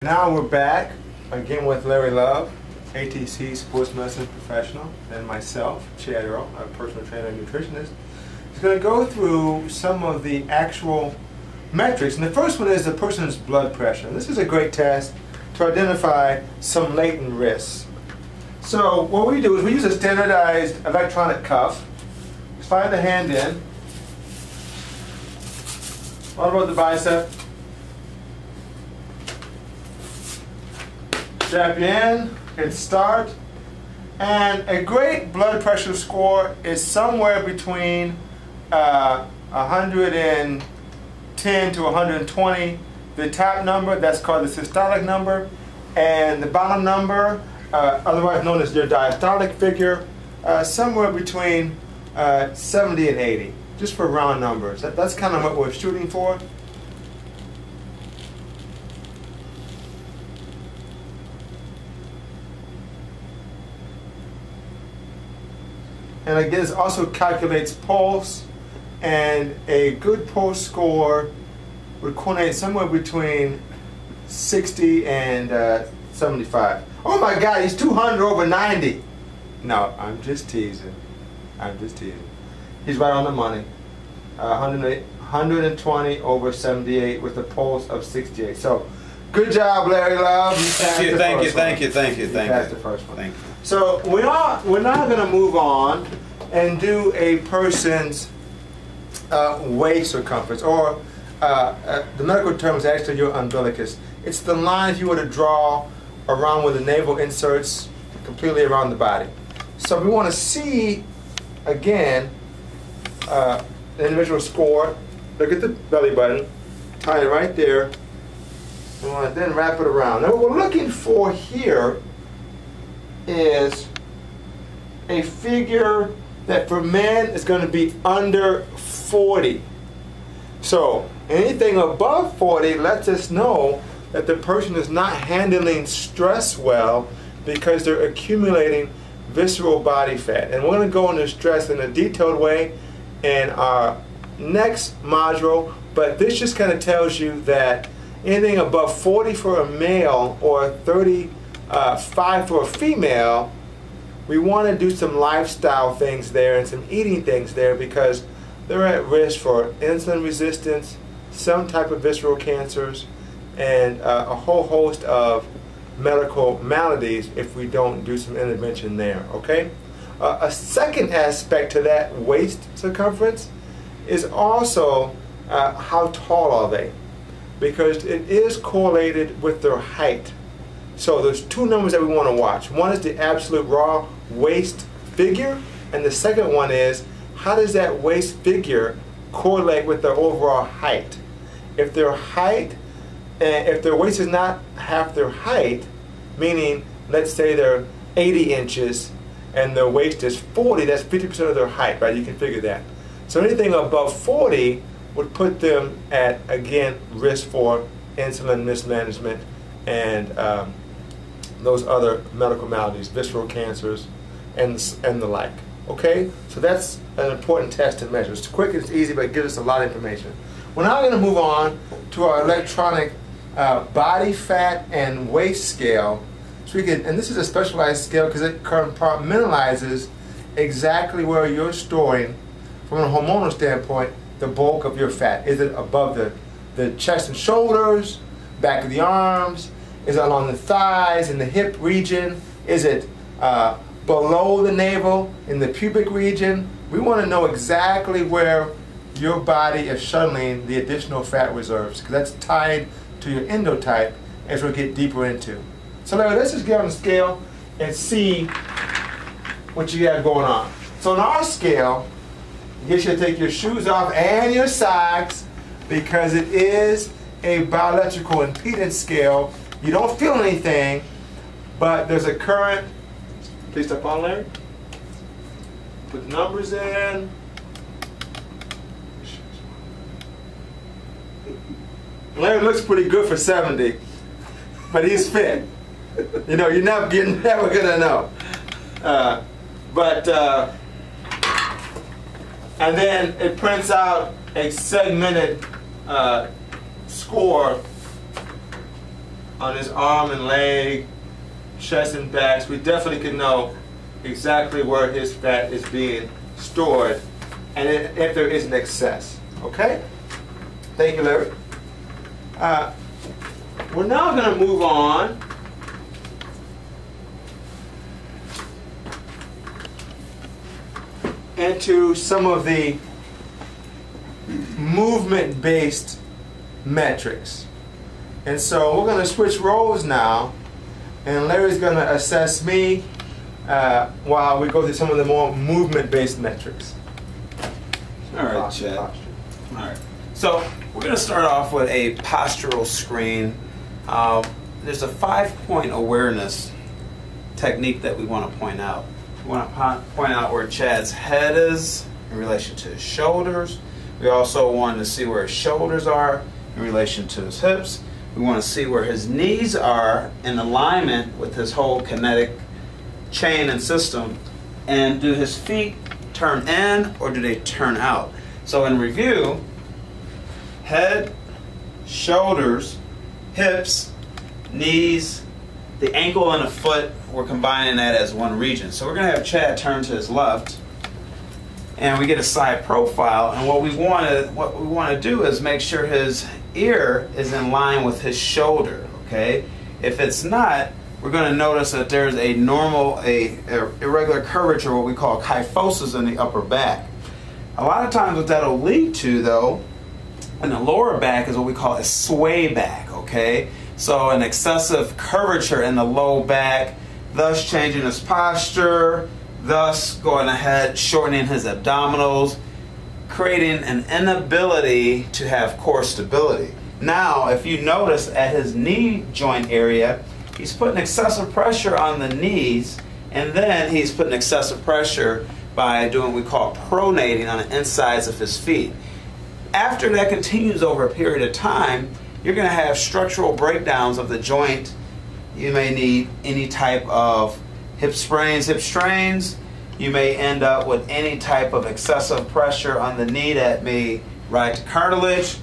Now we're back again with Larry Love, ATC sports medicine professional, and myself, Chad Earl, a personal trainer and nutritionist. He's going to go through some of the actual metrics. And the first one is the person's blood pressure. This is a great test to identify some latent risks. So what we do is we use a standardized electronic cuff. Slide the hand in. All about the bicep. Strap you in, hit start, and a great blood pressure score is somewhere between 110 to 120. The top number, that's called the systolic number, and the bottom number, otherwise known as your diastolic figure, somewhere between 70 and 80, just for round numbers. That's kind of what we're shooting for. And again, this also calculates pulse, and a good pulse score would coordinate somewhere between 60 and 75. Oh my God, he's 200 over 90. No, I'm just teasing. I'm just teasing. He's right on the money. 120 over 78 with a pulse of 68. So, good job, Larry Love. Thank you. Thank you. That's the first one. Thank you. So we're now going to move on and do a person's waist circumference, or the medical term is actually your umbilicus. It's the line if you were to draw around where the navel inserts completely around the body. So we want to see, again, the individual score. Look at the belly button, tie it right there. We want to then wrap it around. Now what we're looking for here is a figure that for men is going to be under 40. So anything above 40 lets us know that the person is not handling stress well because they're accumulating visceral body fat. And we're going to go into stress in a detailed way in our next module, but this just kind of tells you that anything above 40 for a male or 35 for a female, we want to do some lifestyle things there and some eating things there because they're at risk for insulin resistance, some type of visceral cancers, and a whole host of medical maladies if we don't do some intervention there, okay? A second aspect to that waist circumference is also how tall are they, because it is correlated with their height. So there's two numbers that we want to watch. One is the absolute raw waist figure, and the second one is how does that waist figure correlate with their overall height. If their height, if their waist is not half their height, meaning let's say they're 80 inches and their waist is 40, that's 50% of their height, right? You can figure that. So anything above 40 would put them at, again, risk for insulin mismanagement and those other medical maladies, visceral cancers, and the like. Okay? So that's an important test to measure. It's quick, it's easy, but it gives us a lot of information. We're now going to move on to our electronic body fat and waist scale. So we can, and this is a specialized scale because it compartmentalizes exactly where you're storing, from a hormonal standpoint, the bulk of your fat. Is it above the chest and shoulders, back of the arms? Is it along the thighs, in the hip region? Is it below the navel, in the pubic region? We want to know exactly where your body is shuttling the additional fat reserves, because that's tied to your endotype, as we'll get deeper into. So Larry, let's just get on the scale and see what you got going on. So on our scale, you should take your shoes off and your socks, because it is a bioelectrical impedance scale. You don't feel anything, but there's a current. Please step on, Larry. Put the numbers in. Larry looks pretty good for 70, but he's fit. You know, you're never gonna know. And then it prints out a segmented score on his arm and leg, chest and back, so we definitely can know exactly where his fat is being stored and if there is an excess. Okay? Thank you, Larry. We're now going to move on into some of the movement-based metrics. And so we're going to switch roles now, and Larry's going to assess me while we go through some of the more movement-based metrics. All right, Chad. All right. So we're going to start off with a postural screen. There's a 5-point awareness technique that we want to point out. We want to point out where Chad's head is in relation to his shoulders. We also want to see where his shoulders are in relation to his hips. We want to see where his knees are in alignment with his whole kinetic chain and system. And do his feet turn in or do they turn out? So in review, head, shoulders, hips, knees, the ankle and the foot, we're combining that as one region. So we're going to have Chad turn to his left, and we get a side profile. And what we want to do is make sure his ear is in line with his shoulder. Okay, if it's not, we're going to notice that there's a irregular curvature, what we call kyphosis, in the upper back. A lot of times, what that'll lead to, though, in the lower back is what we call a sway back. Okay, so an excessive curvature in the low back, thus changing his posture, thus going ahead, shortening his abdominals, creating an inability to have core stability. Now, if you notice at his knee joint area, he's putting excessive pressure on the knees, and then he's putting excessive pressure by doing what we call pronating on the insides of his feet. After that continues over a period of time, you're going to have structural breakdowns of the joint. You may need any type of hip sprains, hip strains. You may end up with any type of excessive pressure on the knee that may ride to cartilage.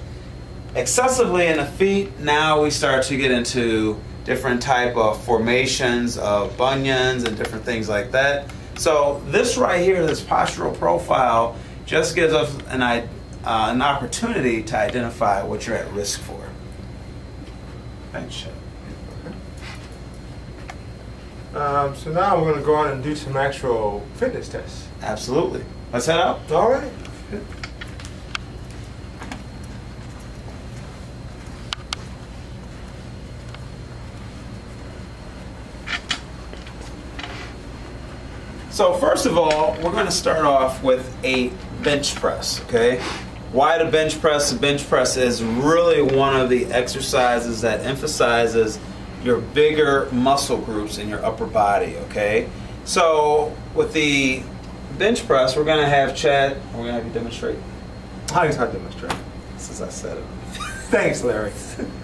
Excessively in the feet, now we start to get into different type of formations of bunions and different things like that. So this right here, this postural profile, just gives us an opportunity to identify what you're at risk for. Thanks, Chad. So now we're going to go on and do some actual fitness tests. Absolutely. Let's head out. All right. Good. So first of all, we're going to start off with a bench press, okay? Why the bench press? The bench press is really one of the exercises that emphasizes your bigger muscle groups in your upper body, okay? So with the bench press, we're going to have Chad, we're going to have you demonstrate. How do you demonstrate? Since I said it. Thanks, Larry.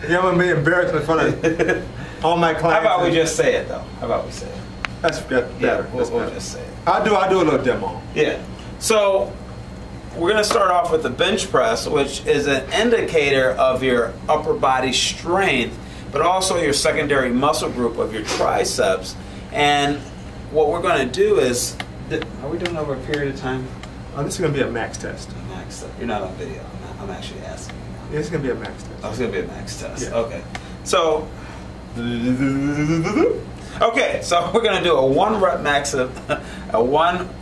You're going to be embarrassed in front of all my clients. How about we just say it, though? How about we say it? That's better. Yeah, we'll just say it. I'll do a little demo. Yeah. So we're going to start off with the bench press, which is an indicator of your upper body strength, but also your secondary muscle group of your triceps. And what we're going to do is, are we doing over a period of time? This is going to be a max test. Max test. You're not on video. I'm actually asking you now. This is going to be a max test. Oh, it's going to be a max test. Yeah. Okay. So, okay, so we're going to do a one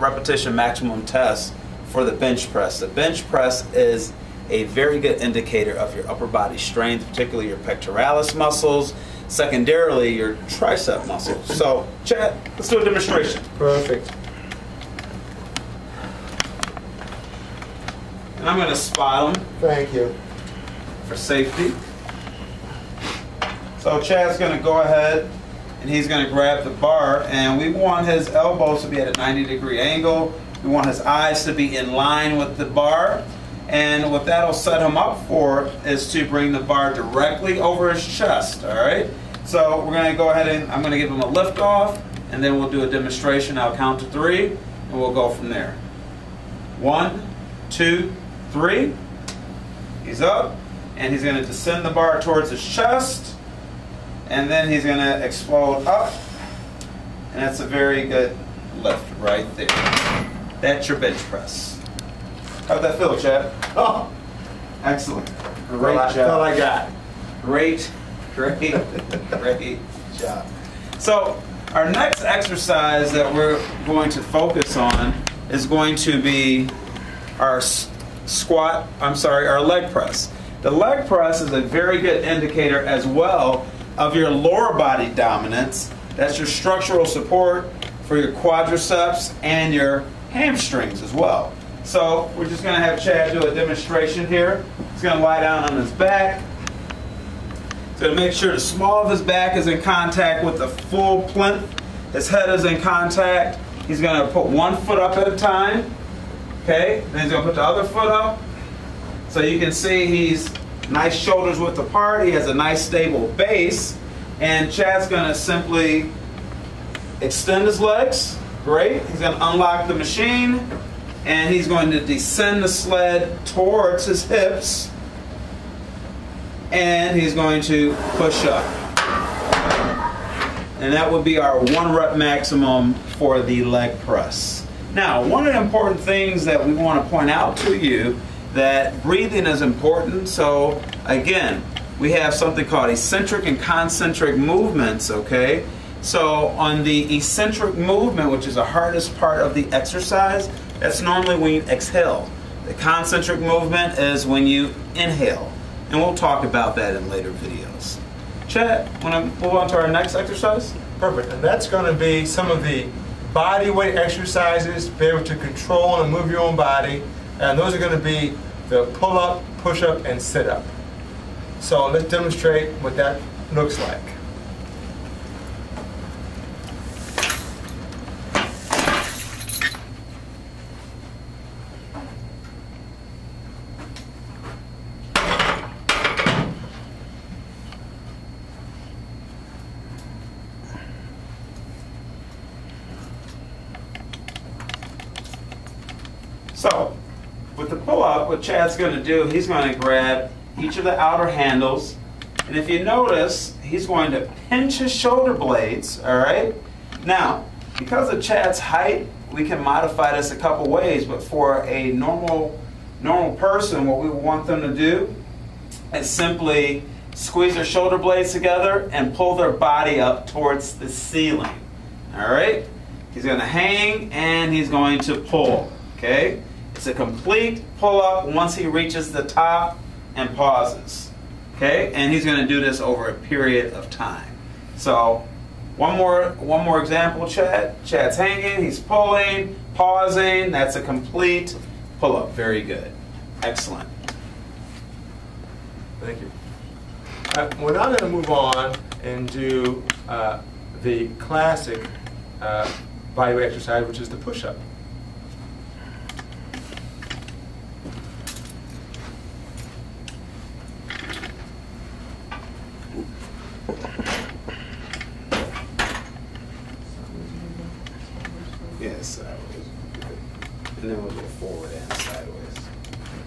repetition maximum test for the bench press. The bench press is a very good indicator of your upper body strength, particularly your pectoralis muscles, secondarily your tricep muscles. So, Chad, let's do a demonstration. Perfect. And I'm going to spot them. Thank you. For safety. So Chad's going to go ahead and he's going to grab the bar, and we want his elbows to be at a 90-degree angle. We want his eyes to be in line with the bar, and what that'll set him up for is to bring the bar directly over his chest. All right, so we're going to go ahead and I'm going to give him a lift off, and then we'll do a demonstration. I'll count to 3 and we'll go from there. 1, 2, 3. He's up, and he's going to descend the bar towards his chest. and then he's going to explode up, and that's a very good lift right there. That's your bench press. How'd that feel, Chad? Oh, excellent. Great job. That's all I got. Great job. So our next exercise that we're going to focus on is going to be our our leg press. The leg press is a very good indicator as well of your lower body dominance. That's your structural support for your quadriceps and your hamstrings as well. So we're just going to have Chad do a demonstration here. He's going to lie down on his back. He's going to make sure the small of his back is in contact with the full plinth. His head is in contact. He's going to put one foot up at a time. Okay, then he's going to put the other foot up. So you can see he's nice shoulders width apart. He has a nice stable base. And Chad's going to simply extend his legs. Great. He's going to unlock the machine. And he's going to descend the sled towards his hips. And he's going to push up. And that would be our 1 rep maximum for the leg press. Now, one of the important things that we want to point out to you, that breathing is important. So again, we have something called eccentric and concentric movements, okay? So on the eccentric movement, which is the hardest part of the exercise, that's normally when you exhale. The concentric movement is when you inhale. And we'll talk about that in later videos. Chad, want to move on to our next exercise? Perfect. And that's going to be some of the body weight exercises, be able to control and move your own body. And those are going to be the pull-up, push-up, and sit-up. So let's demonstrate what that looks like. So, with the pull-up, what Chad's going to do, he's going to grab each of the outer handles, and if you notice, he's going to pinch his shoulder blades, all right? Now, because of Chad's height, we can modify this a couple ways, but for a normal person, what we want them to do is simply squeeze their shoulder blades together and pull their body up towards the ceiling, all right? He's going to hang, and he's going to pull, okay? It's a complete pull-up once he reaches the top and pauses. Okay? And he's going to do this over a period of time. So, one more example, Chad. Chad's hanging, he's pulling, pausing. That's a complete pull-up. Very good. Excellent. Thank you. We're now going to move on and do the classic body weight exercise, which is the push-up. Yes, sideways. And then we'll go forward and sideways.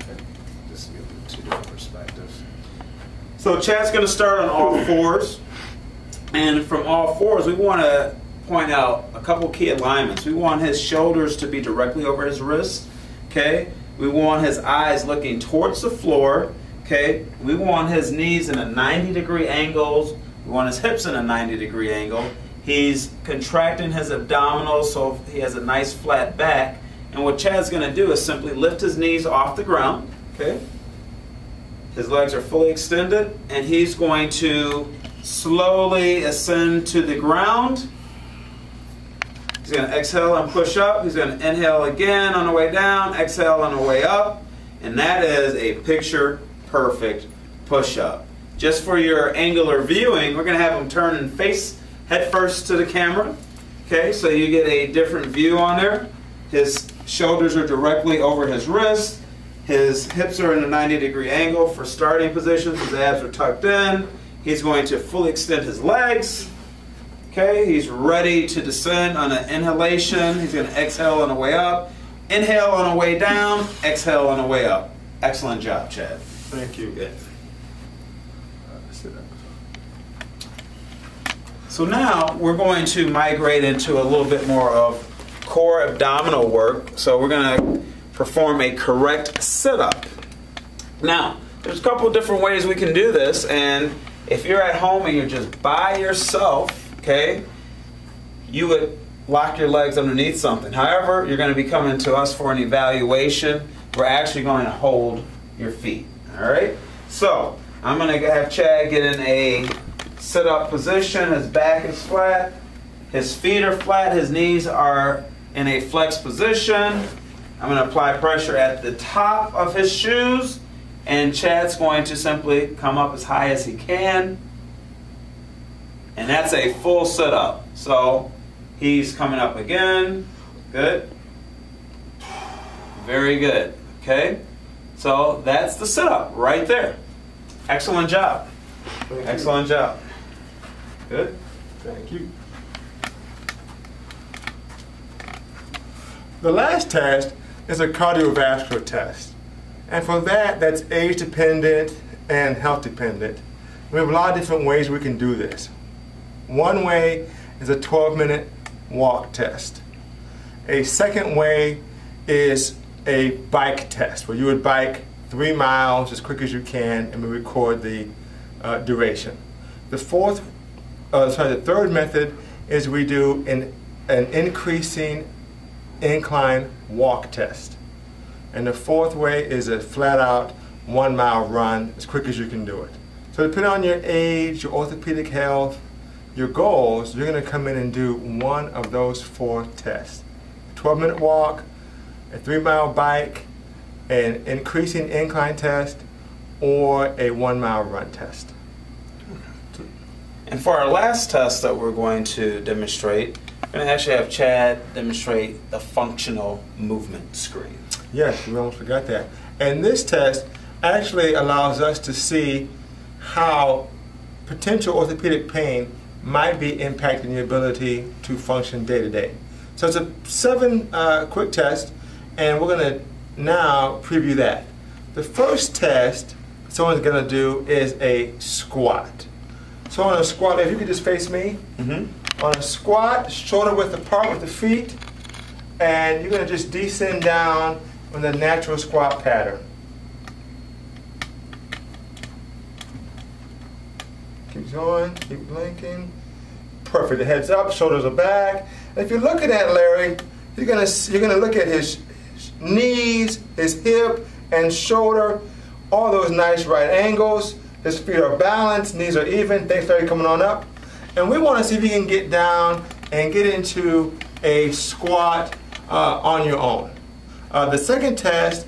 Okay. Just give them 2 different perspectives. So Chad's going to start on all fours. And from all fours, we want to point out a couple key alignments. We want his shoulders to be directly over his wrists. Okay? We want his eyes looking towards the floor. Okay? We want his knees in a 90-degree angles. We want his hips in a 90-degree angle. He's contracting his abdominals so he has a nice flat back. And what Chad's going to do is simply lift his knees off the ground. Okay? His legs are fully extended, and he's going to slowly ascend to the ground. He's going to exhale and push up. He's going to inhale again on the way down, exhale on the way up. And that is a picture-perfect push-up. Just for your angular viewing, we're going to have him turn and face head first to the camera. Okay, so you get a different view on there. His shoulders are directly over his wrist. His hips are in a 90-degree angle for starting positions. His abs are tucked in. He's going to fully extend his legs. Okay, he's ready to descend on an inhalation. He's going to exhale on the way up. Inhale on the way down. Exhale on the way up. Excellent job, Chad. Thank you. Good. Sit up. So now we're going to migrate into a little bit more of core abdominal work. So we're going to perform a correct sit-up. Now, there's a couple different ways we can do this, and if you're at home and you're just by yourself, okay, you would lock your legs underneath something. However, you're going to be coming to us for an evaluation. We're actually going to hold your feet. All right? So, I'm going to have Chad get in a sit-up position. His back is flat. His feet are flat. His knees are in a flexed position. I'm going to apply pressure at the top of his shoes. And Chad's going to simply come up as high as he can. And that's a full sit-up. So, he's coming up again. Good. Very good. Okay? So that's the sit-up right there. Excellent job. Excellent job. Good. Thank you. The last test is a cardiovascular test. And for that, that's age dependent and health dependent. We have a lot of different ways we can do this. One way is a 12-minute walk test. A second way is a bike test, where you would bike 3 miles as quick as you can and we record the duration. The third method is we do an increasing incline walk test. And the fourth way is a flat-out 1-mile run as quick as you can do it. So depending on your age, your orthopedic health, your goals, you're going to come in and do one of those 4 tests. A 12-minute walk, a 3-mile bike, an increasing incline test, or a 1-mile run test. And for our last test that we're going to demonstrate, we're going to actually have Chad demonstrate the functional movement screen. Yes, we almost forgot that. And this test actually allows us to see how potential orthopedic pain might be impacting your ability to function day to day. So it's a 7 quick test, and we're going to now preview that. The first test someone's going to do is a squat. So on a squat, if you could just face me. On a squat, shoulder width apart with the feet, and you're going to just descend down on the natural squat pattern. Keep going, keep blinking. Perfect. The head's up, shoulders are back. And if you're looking at Larry, you're gonna look at his knees, his hip, and shoulder. All those nice right angles. His feet are balanced, knees are even. Thanks, Larry, coming on up. And we want to see if you can get down and get into a squat on your own. The second test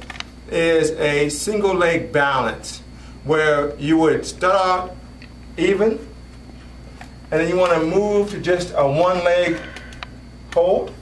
is a single leg balance, where you would start out even, and then you want to move to just a 1 leg hold,